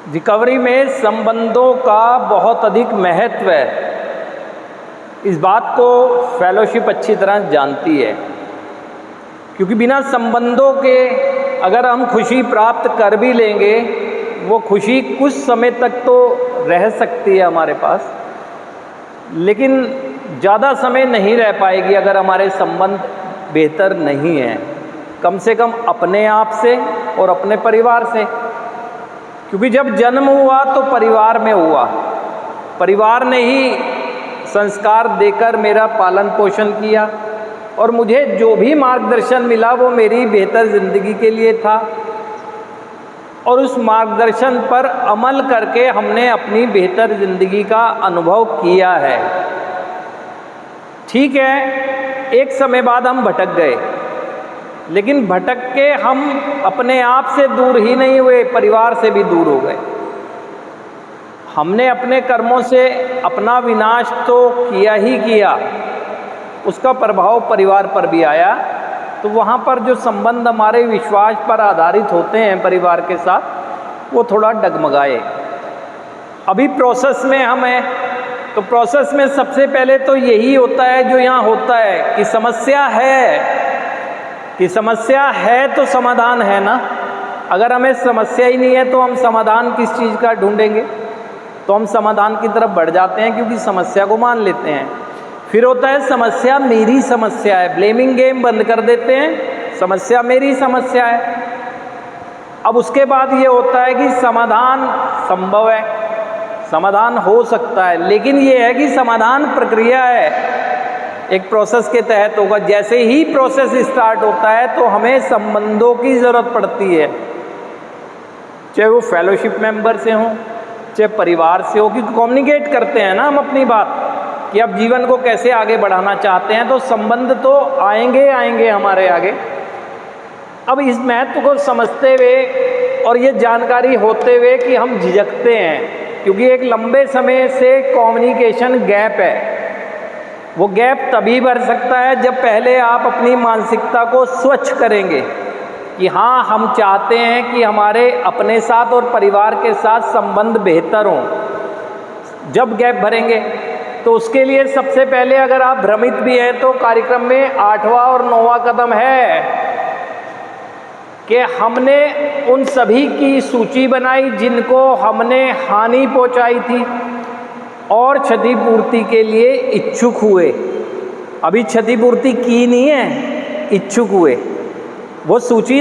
Recovery में संबंधों का बहुत अधिक महत्व है। इस बात को फेलोशिप अच्छी तरह जानती है, क्योंकि बिना संबंधों के अगर हम खुशी प्राप्त कर भी लेंगे, वो खुशी कुछ समय तक तो रह सकती है हमारे पास, लेकिन ज़्यादा समय नहीं रह पाएगी अगर हमारे संबंध बेहतर नहीं हैं, कम से कम अपने आप से और अपने परिवार से। क्योंकि जब जन्म हुआ तो परिवार में हुआ, परिवार ने ही संस्कार देकर मेरा पालन पोषण किया और मुझे जो भी मार्गदर्शन मिला वो मेरी बेहतर ज़िंदगी के लिए था, और उस मार्गदर्शन पर अमल करके हमने अपनी बेहतर ज़िंदगी का अनुभव किया है। ठीक है, एक समय बाद हम भटक गए, लेकिन भटक के हम अपने आप से दूर ही नहीं हुए, परिवार से भी दूर हो गए। हमने अपने कर्मों से अपना विनाश तो किया ही किया, उसका प्रभाव परिवार पर भी आया। तो वहाँ पर जो संबंध हमारे विश्वास पर आधारित होते हैं परिवार के साथ, वो थोड़ा डगमगाए। अभी प्रोसेस में हम हैं, तो प्रोसेस में सबसे पहले तो यही होता है जो यहाँ होता है कि समस्या है तो समाधान है ना। अगर हमें समस्या ही नहीं है तो हम समाधान किस चीज़ का ढूंढेंगे? तो हम समाधान की तरफ बढ़ जाते हैं, क्योंकि समस्या को मान लेते हैं। फिर होता है समस्या मेरी समस्या है, ब्लेमिंग गेम बंद कर देते हैं, समस्या मेरी समस्या है। अब उसके बाद ये होता है कि समाधान संभव है, समाधान हो सकता है, लेकिन ये है कि समाधान प्रक्रिया है, एक प्रोसेस के तहत होगा। जैसे ही प्रोसेस स्टार्ट होता है तो हमें संबंधों की ज़रूरत पड़ती है, चाहे वो फेलोशिप मेंबर से हो, चाहे परिवार से हो, क्योंकि कम्युनिकेट करते हैं ना हम अपनी बात कि अब जीवन को कैसे आगे बढ़ाना चाहते हैं, तो संबंध तो आएंगे हमारे आगे। अब इस महत्व को समझते हुए और ये जानकारी होते हुए कि हम झिझकते हैं, क्योंकि एक लंबे समय से कम्युनिकेशन गैप है। वो गैप तभी भर सकता है जब पहले आप अपनी मानसिकता को स्वच्छ करेंगे कि हाँ, हम चाहते हैं कि हमारे अपने साथ और परिवार के साथ संबंध बेहतर हों। जब गैप भरेंगे तो उसके लिए सबसे पहले, अगर आप भ्रमित भी हैं, तो कार्यक्रम में 8वां और 9वां कदम है कि हमने उन सभी की सूची बनाई जिनको हमने हानि पहुंचाई थी और क्षतिपूर्ति के लिए इच्छुक हुए। अभी क्षतिपूर्ति की नहीं है, इच्छुक हुए। वो सूची